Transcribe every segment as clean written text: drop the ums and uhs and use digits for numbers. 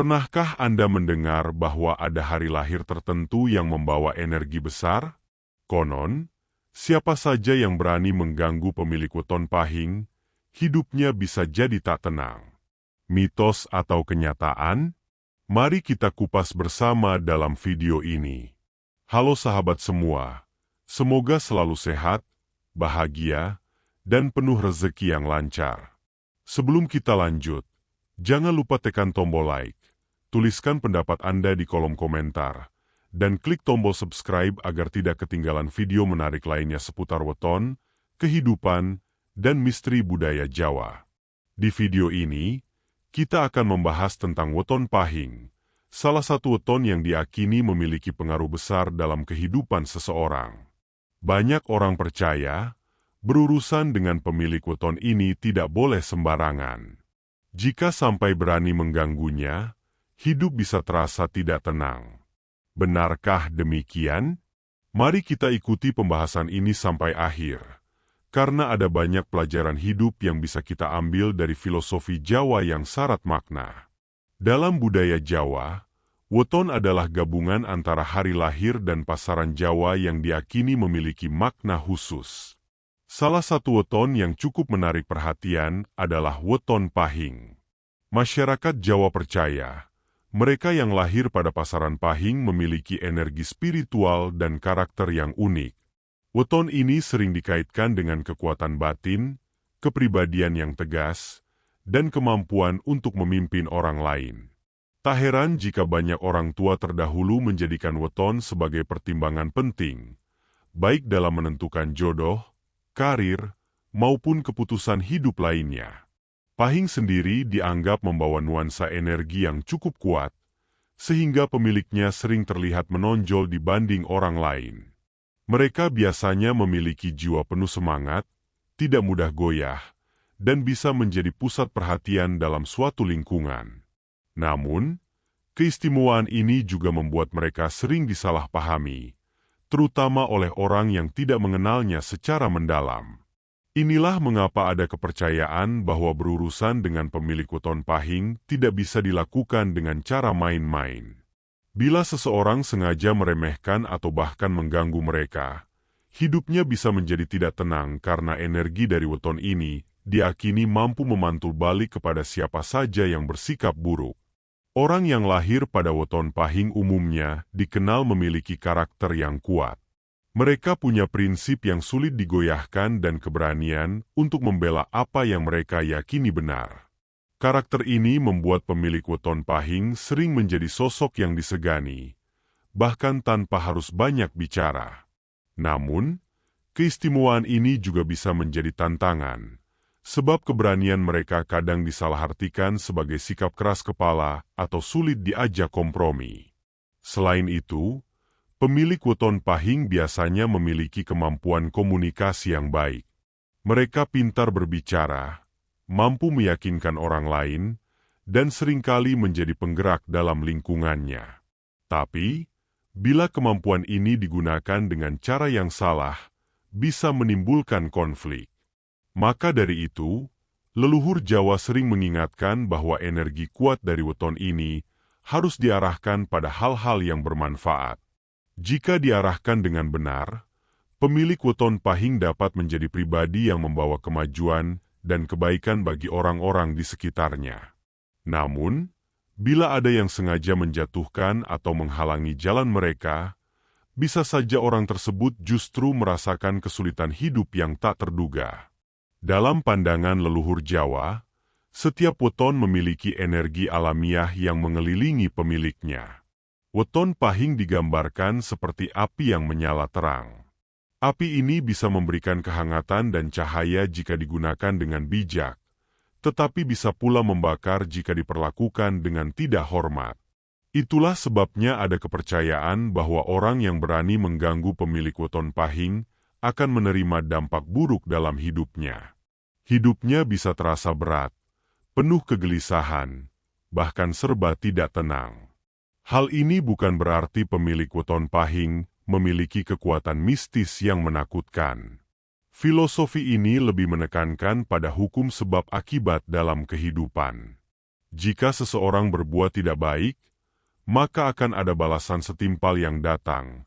Pernahkah Anda mendengar bahwa ada hari lahir tertentu yang membawa energi besar? Konon, siapa saja yang berani mengganggu pemilik weton pahing, hidupnya bisa jadi tak tenang. Mitos atau kenyataan? Mari kita kupas bersama dalam video ini. Halo sahabat semua, semoga selalu sehat, bahagia, dan penuh rezeki yang lancar. Sebelum kita lanjut, jangan lupa tekan tombol like, tuliskan pendapat Anda di kolom komentar, dan klik tombol subscribe agar tidak ketinggalan video menarik lainnya seputar weton, kehidupan, dan misteri budaya Jawa. Di video ini, kita akan membahas tentang weton pahing, salah satu weton yang diakini memiliki pengaruh besar dalam kehidupan seseorang. Banyak orang percaya, berurusan dengan pemilik weton ini tidak boleh sembarangan. Jika sampai berani mengganggunya, hidup bisa terasa tidak tenang. Benarkah demikian? Mari kita ikuti pembahasan ini sampai akhir, karena ada banyak pelajaran hidup yang bisa kita ambil dari filosofi Jawa yang syarat makna. Dalam budaya Jawa, weton adalah gabungan antara hari lahir dan pasaran Jawa yang diakini memiliki makna khusus. Salah satu weton yang cukup menarik perhatian adalah weton pahing. Masyarakat Jawa percaya, mereka yang lahir pada pasaran pahing memiliki energi spiritual dan karakter yang unik. Weton ini sering dikaitkan dengan kekuatan batin, kepribadian yang tegas, dan kemampuan untuk memimpin orang lain. Tak heran jika banyak orang tua terdahulu menjadikan weton sebagai pertimbangan penting, baik dalam menentukan jodoh, karir, maupun keputusan hidup lainnya. Pahing sendiri dianggap membawa nuansa energi yang cukup kuat, sehingga pemiliknya sering terlihat menonjol dibanding orang lain. Mereka biasanya memiliki jiwa penuh semangat, tidak mudah goyah, dan bisa menjadi pusat perhatian dalam suatu lingkungan. Namun, keistimewaan ini juga membuat mereka sering disalahpahami, terutama oleh orang yang tidak mengenalnya secara mendalam. Inilah mengapa ada kepercayaan bahwa berurusan dengan pemilik weton pahing tidak bisa dilakukan dengan cara main-main. Bila seseorang sengaja meremehkan atau bahkan mengganggu mereka, hidupnya bisa menjadi tidak tenang karena energi dari weton ini diakini mampu memantul balik kepada siapa saja yang bersikap buruk. Orang yang lahir pada weton pahing umumnya dikenal memiliki karakter yang kuat. Mereka punya prinsip yang sulit digoyahkan dan keberanian untuk membela apa yang mereka yakini benar. Karakter ini membuat pemilik weton pahing sering menjadi sosok yang disegani, bahkan tanpa harus banyak bicara. Namun, keistimewaan ini juga bisa menjadi tantangan, sebab keberanian mereka kadang disalahartikan sebagai sikap keras kepala atau sulit diajak kompromi. Selain itu, pemilik weton pahing biasanya memiliki kemampuan komunikasi yang baik. Mereka pintar berbicara, mampu meyakinkan orang lain, dan seringkali menjadi penggerak dalam lingkungannya. Tapi, bila kemampuan ini digunakan dengan cara yang salah, bisa menimbulkan konflik. Maka dari itu, leluhur Jawa sering mengingatkan bahwa energi kuat dari weton ini harus diarahkan pada hal-hal yang bermanfaat. Jika diarahkan dengan benar, pemilik weton pahing dapat menjadi pribadi yang membawa kemajuan dan kebaikan bagi orang-orang di sekitarnya. Namun, bila ada yang sengaja menjatuhkan atau menghalangi jalan mereka, bisa saja orang tersebut justru merasakan kesulitan hidup yang tak terduga. Dalam pandangan leluhur Jawa, setiap weton memiliki energi alamiah yang mengelilingi pemiliknya. Weton pahing digambarkan seperti api yang menyala terang. Api ini bisa memberikan kehangatan dan cahaya jika digunakan dengan bijak, tetapi bisa pula membakar jika diperlakukan dengan tidak hormat. Itulah sebabnya ada kepercayaan bahwa orang yang berani mengganggu pemilik weton pahing akan menerima dampak buruk dalam hidupnya. Hidupnya bisa terasa berat, penuh kegelisahan, bahkan serba tidak tenang. Hal ini bukan berarti pemilik weton pahing memiliki kekuatan mistis yang menakutkan. Filosofi ini lebih menekankan pada hukum sebab akibat dalam kehidupan. Jika seseorang berbuat tidak baik, maka akan ada balasan setimpal yang datang,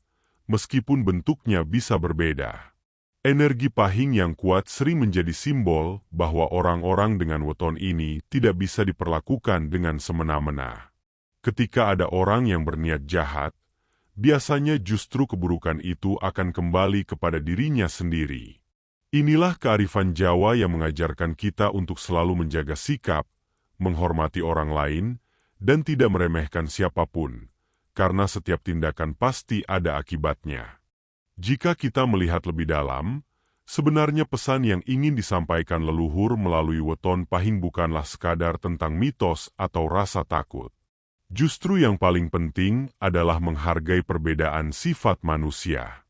meskipun bentuknya bisa berbeda. Energi pahing yang kuat sering menjadi simbol bahwa orang-orang dengan weton ini tidak bisa diperlakukan dengan semena-mena. Ketika ada orang yang berniat jahat, biasanya justru keburukan itu akan kembali kepada dirinya sendiri. Inilah kearifan Jawa yang mengajarkan kita untuk selalu menjaga sikap, menghormati orang lain, dan tidak meremehkan siapapun, karena setiap tindakan pasti ada akibatnya. Jika kita melihat lebih dalam, sebenarnya pesan yang ingin disampaikan leluhur melalui weton pahing bukanlah sekadar tentang mitos atau rasa takut. Justru yang paling penting adalah menghargai perbedaan sifat manusia.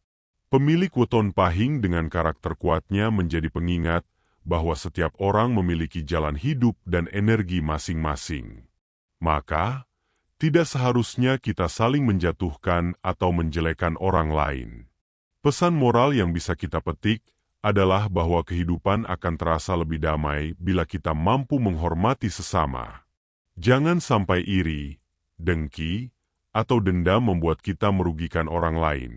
Pemilik weton pahing dengan karakter kuatnya menjadi pengingat bahwa setiap orang memiliki jalan hidup dan energi masing-masing. Maka, tidak seharusnya kita saling menjatuhkan atau menjelekan orang lain. Pesan moral yang bisa kita petik adalah bahwa kehidupan akan terasa lebih damai bila kita mampu menghormati sesama. Jangan sampai iri, dengki, atau dendam membuat kita merugikan orang lain,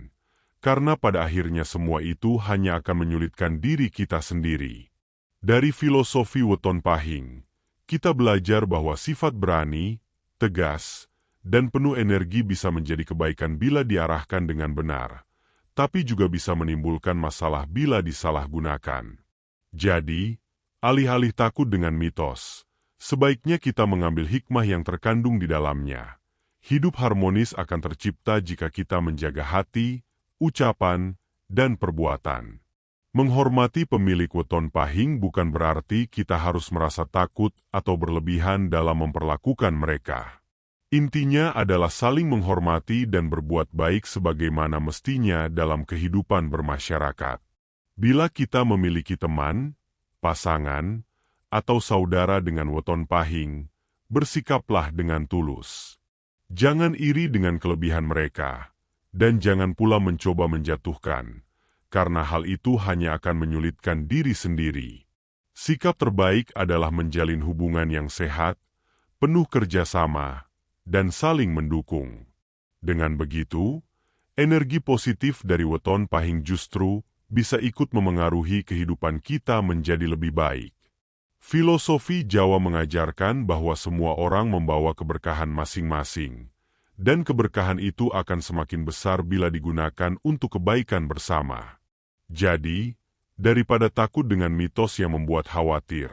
karena pada akhirnya semua itu hanya akan menyulitkan diri kita sendiri. Dari filosofi weton pahing, kita belajar bahwa sifat berani, tegas, dan penuh energi bisa menjadi kebaikan bila diarahkan dengan benar, tapi juga bisa menimbulkan masalah bila disalahgunakan. Jadi, alih-alih takut dengan mitos, sebaiknya kita mengambil hikmah yang terkandung di dalamnya. Hidup harmonis akan tercipta jika kita menjaga hati, ucapan, dan perbuatan. Menghormati pemilik weton pahing bukan berarti kita harus merasa takut atau berlebihan dalam memperlakukan mereka. Intinya adalah saling menghormati dan berbuat baik sebagaimana mestinya dalam kehidupan bermasyarakat. Bila kita memiliki teman, pasangan, atau saudara dengan weton pahing, bersikaplah dengan tulus. Jangan iri dengan kelebihan mereka, dan jangan pula mencoba menjatuhkan, karena hal itu hanya akan menyulitkan diri sendiri. Sikap terbaik adalah menjalin hubungan yang sehat, penuh kerjasama, dan saling mendukung. Dengan begitu, energi positif dari weton pahing justru bisa ikut memengaruhi kehidupan kita menjadi lebih baik. Filosofi Jawa mengajarkan bahwa semua orang membawa keberkahan masing-masing, dan keberkahan itu akan semakin besar bila digunakan untuk kebaikan bersama. Jadi, daripada takut dengan mitos yang membuat khawatir,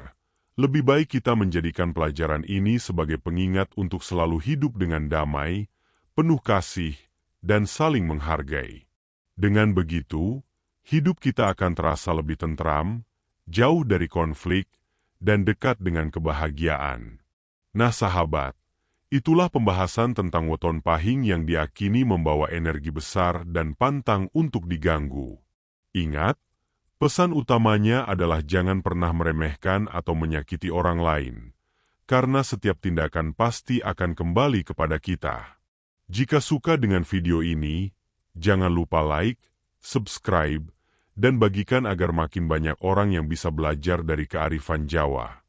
lebih baik kita menjadikan pelajaran ini sebagai pengingat untuk selalu hidup dengan damai, penuh kasih, dan saling menghargai. Dengan begitu, hidup kita akan terasa lebih tentram, jauh dari konflik, dan dekat dengan kebahagiaan. Nah sahabat, itulah pembahasan tentang weton pahing yang diakini membawa energi besar dan pantang untuk diganggu. Ingat, pesan utamanya adalah jangan pernah meremehkan atau menyakiti orang lain, karena setiap tindakan pasti akan kembali kepada kita. Jika suka dengan video ini, jangan lupa like, subscribe, dan bagikan agar makin banyak orang yang bisa belajar dari kearifan Jawa.